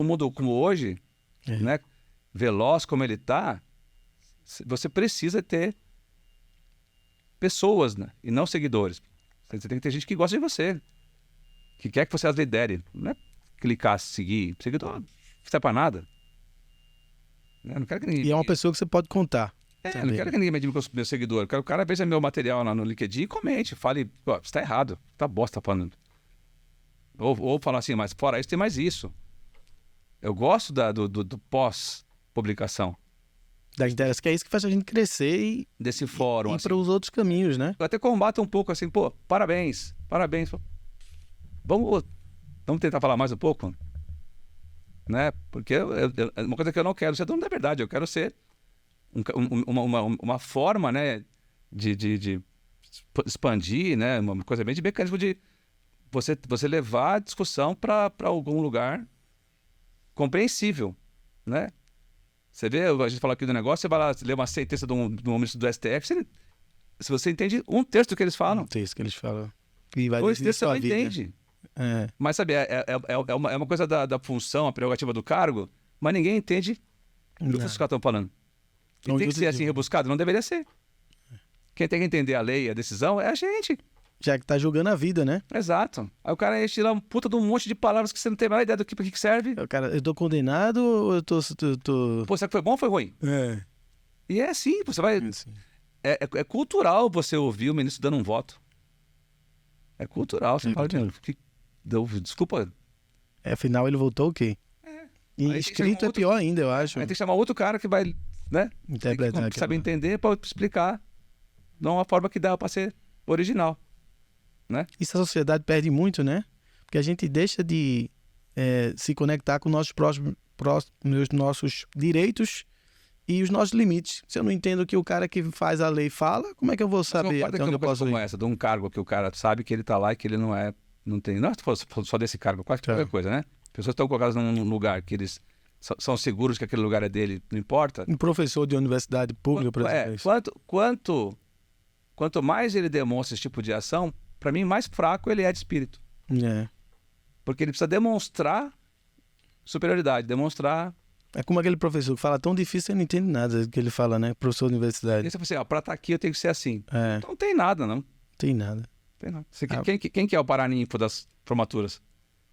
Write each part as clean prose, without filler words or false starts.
O mundo como hoje, né, veloz como ele está, você precisa ter pessoas, né, e não seguidores. Você tem que ter gente que gosta de você, que quer que você as lidere. Não é clicar, seguir. Seguidor não serve para nada. Eu não quero que ninguém... E é uma pessoa que você pode contar. Eu não quero que ninguém me diga que eu sou meu seguidor. Eu quero que o cara veja meu material lá no LinkedIn e comente. Fale, você está errado. Tá bosta, tá falando. Ou falar assim, mas fora isso tem mais isso. Eu gosto do pós-publicação. Das ideias, que é isso que faz a gente crescer e desse fórum. E assim. para os outros caminhos, né? Eu até combato um pouco assim, pô, parabéns. Vamos tentar falar mais um pouco? Né? Porque uma coisa que eu não quero ser dono da verdade, eu quero ser uma forma, né, de expandir, né, uma coisa bem de mecanismo de você levar a discussão para algum lugar compreensível, né? Você vê, a gente fala aqui do negócio, você vai lá ler uma sentença de um ministro do STF, se você entende um terço do que eles falam. Um terço que eles falam. E vai dois terços você não entende. Mas sabe, é uma coisa da função, a prerrogativa do cargo, mas ninguém entende o que os caras estão falando. E tem que ser assim rebuscado? Não deveria ser. Quem tem que entender a lei, a decisão, é a gente. Já que tá julgando a vida, né? Exato. Aí o cara tira uma puta de um monte de palavras que você não tem a menor ideia do que serve. O cara, eu tô condenado ou eu tô... Pô, será que foi bom ou foi ruim? E é assim, você vai... É cultural você ouvir o ministro dando um voto. É cultural. Você fala, desculpa. Afinal, ele votou o quê? E escrito é pior ainda, eu acho. Aí tem que chamar outro cara que vai, né? Interpretar. Sabe entender para explicar de uma forma que dá para ser original. Né? Isso a sociedade perde muito, né? Porque a gente deixa de se conectar com nossos nossos direitos e os nossos limites. Se eu não entendo o que o cara que faz a lei fala, como é que eu vou saber até onde eu posso ir? Essa, de um cargo que o cara sabe que ele tá lá e que ele não tem... Não é só desse cargo, quase qualquer coisa, né? Pessoas estão colocadas num lugar que eles são seguros que aquele lugar é dele, não importa. Um professor de universidade pública, por exemplo. Quanto mais ele demonstra esse tipo de ação, para mim, mais fraco ele é de espírito. Porque ele precisa demonstrar superioridade, demonstrar... É como aquele professor que fala tão difícil, eu não entendo nada do que ele fala, né? Professor de universidade. E você fala assim, para estar aqui eu tenho que ser assim. Então não tem nada, não. Tem nada. Quem que é o paraninfo das formaturas?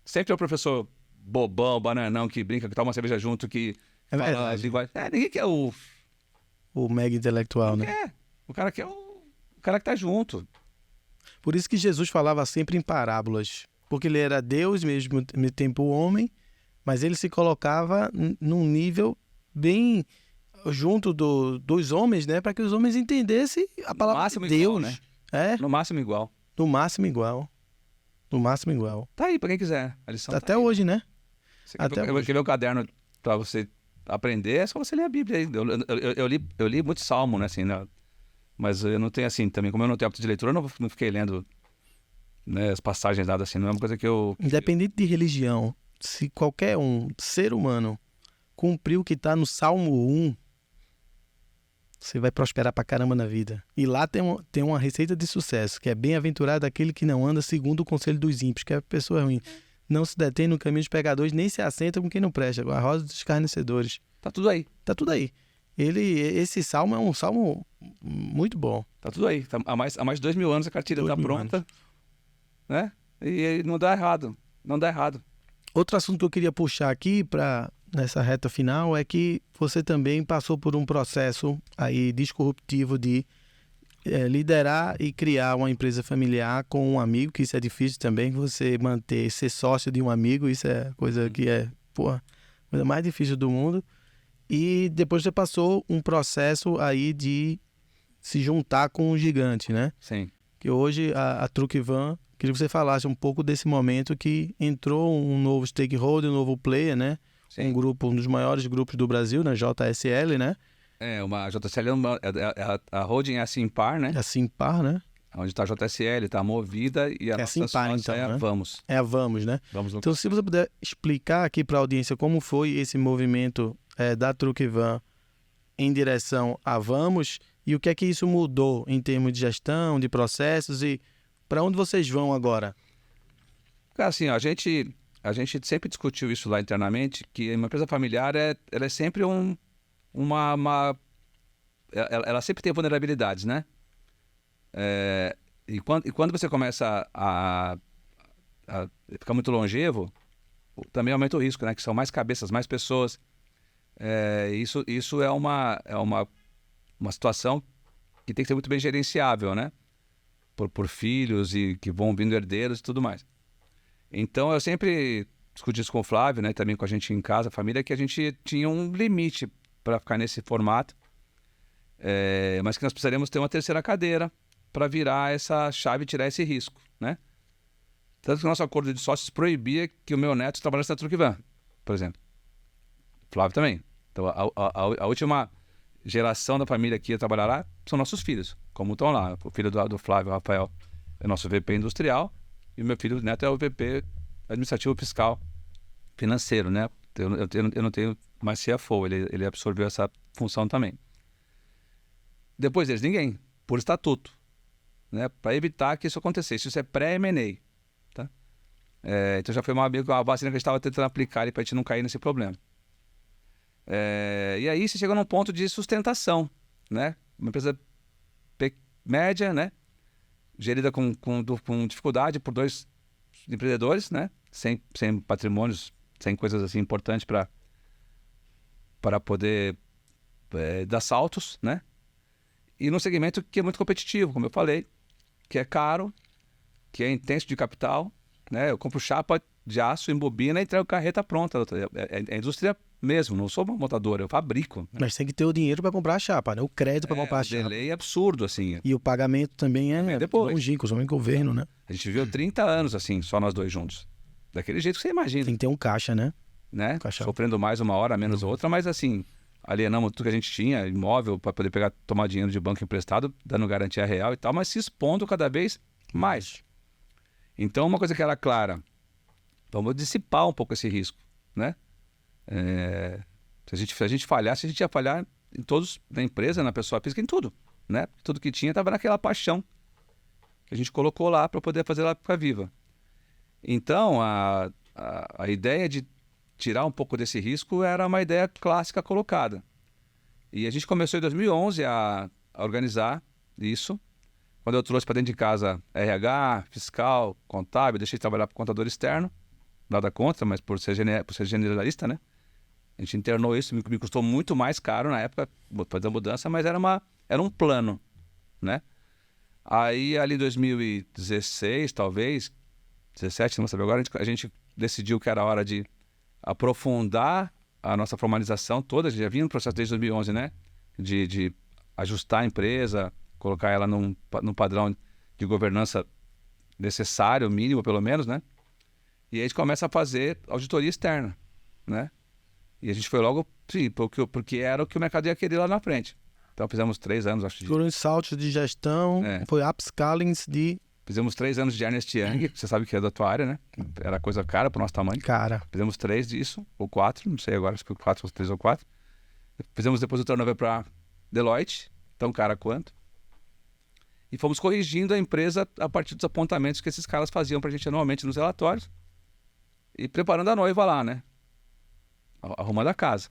Sempre é o professor bobão, bananão, que brinca, que toma uma cerveja junto, que fala as linguagens. Ninguém quer o mega intelectual, né? O cara quer o cara que tá junto. Por isso que Jesus falava sempre em parábolas. Porque ele era Deus, mesmo tempo homem, mas ele se colocava num nível bem junto dos homens, né? Para que os homens entendessem a palavra de Deus. Igual, né? No máximo igual. No máximo igual. No máximo igual. Tá aí, para quem quiser. A lição até hoje, né? Você quer ver o caderno para você aprender, é só você ler a Bíblia aí. Eu li muito salmo, né? Assim, né? Mas eu não tenho assim também. Como eu não tenho hábito de leitura, eu não fiquei lendo, né, as passagens, nada assim. Não é uma coisa que eu... Independente de religião, se qualquer ser humano cumprir o que está no Salmo 1, você vai prosperar pra caramba na vida. E lá tem uma receita de sucesso, que é bem-aventurado aquele que não anda segundo o conselho dos ímpios, que é a pessoa ruim. Não se detém no caminho dos pecadores, nem se assenta com quem não presta. A rosa dos escarnecedores. Tá tudo aí. Tá tudo aí. Esse salmo é um salmo muito bom. Tá tudo aí. Há mais de 2000 anos a cartilha tá pronta. Né? E não dá errado. Não dá errado. Outro assunto que eu queria puxar aqui nessa reta final é que você também passou por um processo aí disruptivo de liderar e criar uma empresa familiar com um amigo, que isso é difícil também, você ser sócio de um amigo, isso é coisa que é coisa mais difícil do mundo. E depois você passou um processo aí de se juntar com um gigante, né? Sim. Que hoje a Truckvan, queria que você falasse um pouco desse momento que entrou um novo stakeholder, um novo player, né? Sim. Um dos maiores grupos do Brasil, né? JSL, né? A JSL a holding é a Simpar, né? É a Simpar, né? Onde está a JSL, está a Movida e a nossa Simpar, então, é a Vamos. É a Vamos, né? Vamos então, se você puder explicar aqui para a audiência como foi esse movimento da Truckvan em direção a Vamos e o que é que isso mudou em termos de gestão, de processos e para onde vocês vão agora? Assim, a gente a gente sempre discutiu isso lá internamente, que uma empresa familiar ela é sempre ela sempre tem vulnerabilidades, né? E quando você começa a ficar muito longevo, também aumenta o risco, né? Que são mais cabeças, mais pessoas. Isso é uma situação que tem que ser muito bem gerenciável, né? Por filhos e que vão vindo herdeiros e tudo mais. Então, eu sempre discuti isso com o Flávio, né? Também com a gente em casa, a família, que a gente tinha um limite para ficar nesse formato, mas que nós precisaríamos ter uma terceira cadeira para virar essa chave e tirar esse risco, né? Tanto que o nosso acordo de sócios proibia que o meu neto trabalhasse na Truckvan, por exemplo. O Flávio também. Então, a última geração da família que ia trabalhar lá são nossos filhos, como estão lá. O filho do Flávio, Rafael, é nosso VP industrial, e o meu filho neto é o VP administrativo fiscal financeiro, né? Eu não tenho mais CFO, ele absorveu essa função também. Depois deles, ninguém, por estatuto, né? Para evitar que isso acontecesse. Isso é pré-M&A, tá? Então já foi uma vacina que a gente estava tentando aplicar para a gente não cair nesse problema. E aí você chega num ponto de sustentação, né? Uma empresa média, né? Gerida com dificuldade por 2 empreendedores, né? Sem patrimônios, sem coisas assim importantes para poder dar saltos, né? E num segmento que é muito competitivo, como eu falei, que é caro, que é intenso de capital, né? Eu compro chapa de aço, embobina e entrego carreta pronta. É indústria mesmo, não sou uma montadora, eu fabrico. Né? Mas tem que ter o dinheiro para comprar a chapa, né? O crédito para comprar a chapa. O delay é absurdo, assim. E o pagamento também depois. longínquo, só em governo, né? A gente viveu 30 anos, assim, só nós dois juntos. Daquele jeito que você imagina. Tem que ter um caixa, né? Caixa. Sofrendo mais uma hora, menos outra, mas assim, alienamos tudo que a gente tinha, imóvel, para poder tomar dinheiro de banco emprestado, dando garantia real e tal, mas se expondo cada vez mais. Então, uma coisa que era clara, vamos dissipar um pouco esse risco, né? Se a gente falhasse, a gente ia falhar em todos, na empresa, na pessoa física, em tudo, né? Tudo que tinha estava naquela paixão que a gente colocou lá para poder fazer ela ficar viva. Então, a ideia de tirar um pouco desse risco era uma ideia clássica colocada. E a gente começou em 2011 a organizar isso. Quando eu trouxe para dentro de casa RH, fiscal, contábil, deixei de trabalhar para contador externo, nada contra, mas por ser generalista, né? A gente internou isso, me custou muito mais caro na época fazer a mudança, mas era um plano, né? Aí, ali em 2016, talvez, 17, não sabe agora, a gente decidiu que era hora de aprofundar a nossa formalização toda. A gente já vinha no processo desde 2011, né? De ajustar a empresa, colocar ela num padrão de governança necessário, mínimo pelo menos, né? E aí a gente começa a fazer auditoria externa, né? E a gente foi logo, sim, porque era o que o mercado ia querer lá na frente. Então fizemos 3 anos, acho que... Foram saltos de gestão, foi upscalings de... Fizemos 3 anos de Ernst Young, que você sabe que é da tua área, né? Era coisa cara pro nosso tamanho. Cara. Fizemos 3 disso, ou 4, não sei agora, acho que 4, 3 ou 4. Fizemos depois o turnover para Deloitte, tão cara quanto. E fomos corrigindo a empresa a partir dos apontamentos que esses caras faziam pra gente anualmente nos relatórios. E preparando a noiva lá, né? Arrumando a casa.